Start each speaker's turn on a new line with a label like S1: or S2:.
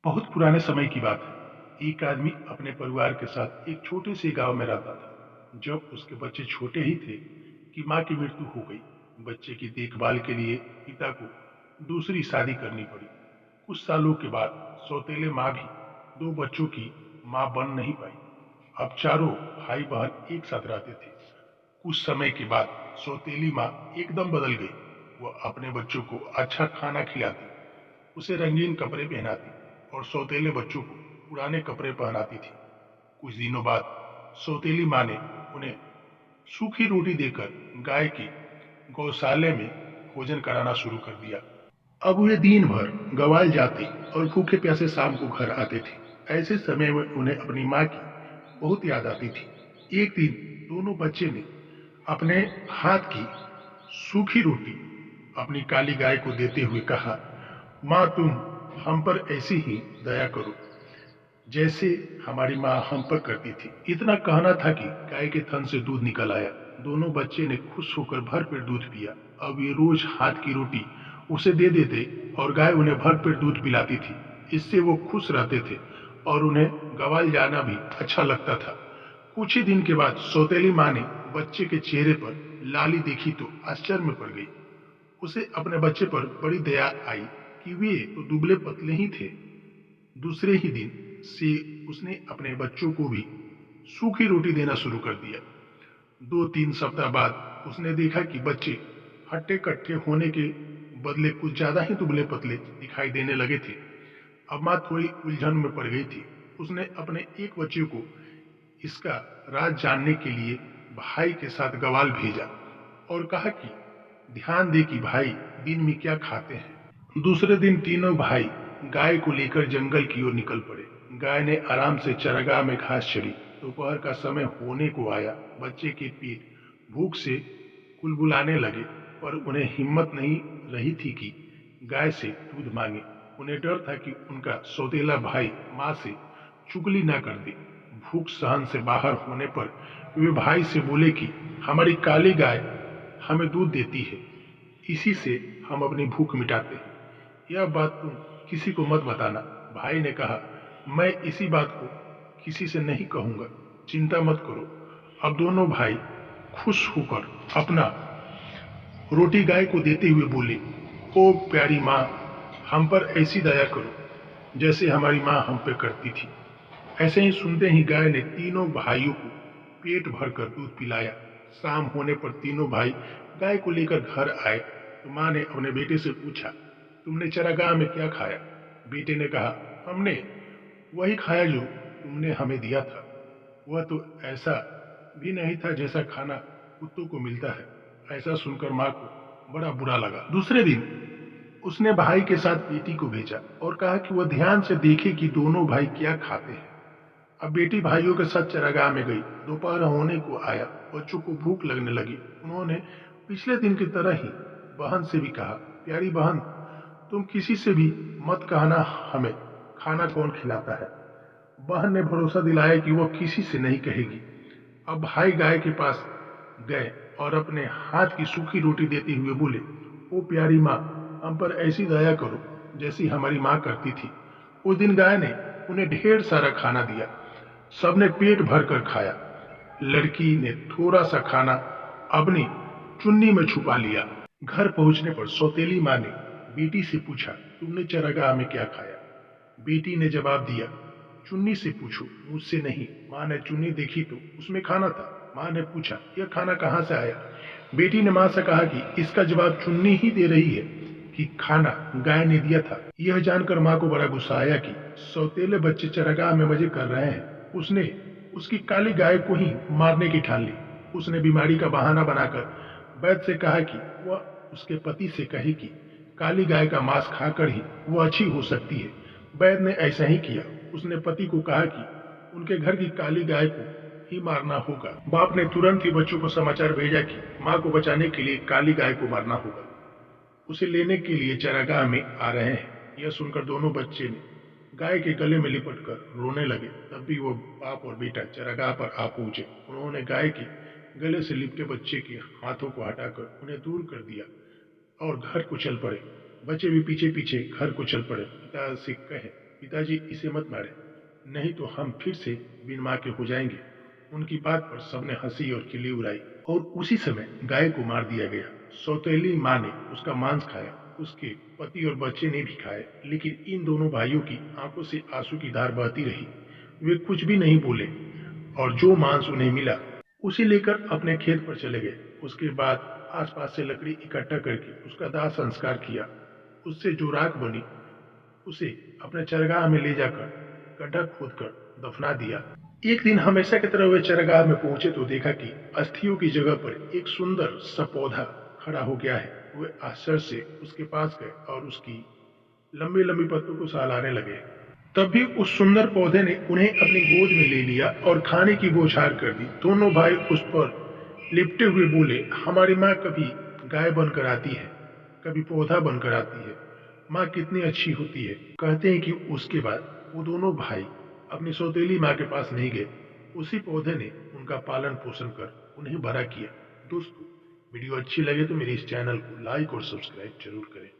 S1: बहुत पुराने समय की बात है। एक आदमी अपने परिवार के साथ एक छोटे से गांव में रहता था। जब उसके बच्चे छोटे ही थे कि मां की मृत्यु हो गई। बच्चे की देखभाल के लिए पिता को दूसरी शादी करनी पड़ी। कुछ सालों के बाद सौतेले माँ भी दो बच्चों की मां बन नहीं पाई। अब चारों भाई बहन एक साथ रहते थे। कुछ समय के बाद सौतेली माँ एकदम बदल गई। वह अपने बच्चों को अच्छा खाना खिलाती, उसे रंगीन कपड़े पहनाती और सौतेले बच्चों को पुराने कपड़े पहनाती थी। कुछ दिनों बाद सौतेली माँ ने उन्हें सूखी रोटी देकर गाय की गौशाले में भोजन कराना शुरू कर दिया। अब वे दिन भर गवाल जाते और भूखे प्यासे शाम को घर आते थे। ऐसे समय में उन्हें अपनी माँ की बहुत याद आती थी। एक दिन दोनों बच्चे ने अपने हाथ की सूखी रोटी अपनी काली गाय को देते हुए कहा, माँ तुम हम पर ऐसी ही दया करो जैसे हमारी माँ हम पर करती थी। इतना कहना था कि गाय के थन से दूध निकल आया। दोनों बच्चे ने खुश होकर भर पेट दूध पिया। अब ये रोज हाथ की रोटी उसे दे देते और गाय उन्हें भर पेट दूध पिलाती थी। इससे वो खुश रहते थे और उन्हें गवाल जाना भी अच्छा लगता था। कुछ ही दिन के बाद सौतेली माँ ने बच्चे के चेहरे पर लाली देखी तो आश्चर्य में पड़ गई। उसे अपने बच्चे पर बड़ी दया आई कि वे तो दुबले पतले ही थे। दूसरे ही दिन से उसने अपने बच्चों को भी सूखी रोटी देना शुरू कर दिया। 2-3 सप्ताह बाद उसने देखा कि बच्चे हट्टे कट्टे होने के बदले कुछ ज्यादा ही दुबले पतले दिखाई देने लगे थे। अब माँ थोड़ी उलझन में पड़ गई थी। उसने अपने एक बच्चे को इसका राज जानने के लिए भाई के साथ गवाल भेजा और कहा कि ध्यान दे कि भाई दिन में क्या खाते हैं। दूसरे दिन तीनों भाई गाय को लेकर जंगल की ओर निकल पड़े। गाय ने आराम से चरागाह में घास चरी। दोपहर का समय होने को आया। बच्चे के पेट भूख से कुलबुलाने लगे, पर उन्हें हिम्मत नहीं रही थी कि गाय से दूध मांगे। उन्हें डर था कि उनका सौतेला भाई माँ से चुगली ना कर दे। भूख सहन से बाहर होने पर वे भाई से बोले कि हमारी काली गाय हमें दूध देती है, इसी से हम अपनी भूख मिटाते हैं। यह बात तुम किसी को मत बताना। भाई ने कहा, मैं इसी बात को किसी से नहीं कहूंगा, चिंता मत करो। अब दोनों भाई खुश होकर अपना रोटी गाय को देते हुए बोले, ओ प्यारी माँ, हम पर ऐसी दया करो जैसे हमारी माँ हम पे करती थी। ऐसे ही सुनते ही गाय ने तीनों भाइयों को पेट भरकर दूध पिलाया। शाम होने पर तीनों भाई गाय को लेकर घर आए तो माँ ने अपने बेटे से पूछा, तुमने चरागाह में क्या खाया? बेटे ने कहा, हमने वही खाया जो तुमने हमें दिया था। वह तो ऐसा भी नहीं था जैसा खाना कुत्तों को मिलता है। ऐसा सुनकर माँ को बड़ा बुरा लगा। दूसरे दिन उसने भाई के साथ बेटी को भेजा और कहा कि वह ध्यान से देखे कि दोनों भाई क्या खाते हैं। अब बेटी भाइयों के साथ चरागाह में गई। दोपहर होने को आया। बच्चों को भूख लगने लगी। उन्होंने पिछले दिन की तरह ही बहन से भी कहा, प्यारी बहन, तुम किसी से भी मत कहना हमें खाना कौन खिलाता है। बहन ने भरोसा दिलाया कि वह किसी से नहीं कहेगी। अब भाई गाय के पास गए और अपने हाथ की सूखी रोटी देते हुए बोले, ओ प्यारी माँ, हम पर ऐसी दया करो जैसी हमारी माँ करती थी। उस दिन गाय ने उन्हें ढेर सारा खाना दिया। सबने पेट भर कर खाया। लड़की ने थोड़ा सा खाना अपनी चुन्नी में छुपा लिया। घर पहुंचने पर सौतेली माँ ने बेटी से पूछा, तुमने चरागाह में क्या खाया? बेटी ने जवाब दिया, चुन्नी से पूछो, मुझसे नहीं। माँ ने चुन्नी देखी तो उसमें खाना था। माँ ने पूछा, यह खाना कहाँ से आया? बेटी ने माँ से कहा कि इसका जवाब चुन्नी ही दे रही है कि खाना गाय ने दिया था। यह जानकर माँ को बड़ा गुस्सा आया कि सौतेले बच्चे चरागाह में मजे कर रहे हैं। उसने उसकी काली गाय को ही मारने की ठान ली। उसने बीमारी का बहाना बनाकर वैद्य से कहा कि वह उसके पति से कहे कि काली गाय का मांस खाकर ही वो अच्छी हो सकती है। वैद्य ने ऐसा ही किया। उसने पति को कहा कि उनके घर की काली गाय को ही मारना होगा। बाप ने तुरंत ही बच्चों को समाचार भेजा कि माँ को बचाने के लिए काली गाय को मारना होगा। उसे लेने के लिए चरागाह में आ रहे हैं। यह सुनकर दोनों बच्चे ने गाय के गले में लिपट कर रोने लगे। तब भी वो बाप और बेटा चरागाह पर आ पहुंचे। उन्होंने गाय के गले से लिपटे बच्चे के हाथों को हटाकर उन्हें दूर कर दिया और घर को चल पड़े। बच्चे भी पीछे पीछे घर को चल पड़े। पिता से कहे, पिताजी इसे मत मारे, नहीं तो हम फिर से बिन माँ के हो जाएंगे। उनकी बात पर सबने हंसी और खिल्ली उड़ाई और उसी समय गाय को मार दिया गया। सौतेली माँ ने उसका मांस खाया, उसके पति और बच्चे ने भी खाए, लेकिन इन दोनों भाइयों की आंखों से आंसू की धार बहती रही। वे कुछ भी नहीं बोले और जो मांस उन्हें मिला उसे लेकर अपने खेत पर चले गए। उसके बाद आसपास से लकड़ी इकट्ठा करके उसका दाह संस्कार किया। उससे जो राख बनी उसे अपने चरगाह में ले जाकर गड्ढा खोदकर दफना दिया। एक दिन हमेशा की तरह वे चरगाह में पहुंचे तो देखा कि अस्थियों की जगह पर एक सुंदर सा पौधा खड़ा हो गया है। वे आश्चर्य से उसके पास गए और उसकी लंबी लंबी पत्तों को सहलाने लगे। तभी उस सुंदर पौधे ने उन्हें अपनी गोद में ले लिया और खाने की बौछार कर दी। दोनों भाई उस पर लिपटे हुए बोले, हमारी माँ कभी गाय बनकर आती है, कभी पौधा बनकर आती है, माँ कितनी अच्छी होती है। कहते हैं कि उसके बाद वो दोनों भाई अपनी सौतेली माँ के पास नहीं गए। उसी पौधे ने उनका पालन पोषण कर उन्हें बड़ा किया। दोस्तों, वीडियो अच्छी लगे तो मेरे इस चैनल को लाइक और सब्सक्राइब जरूर करें।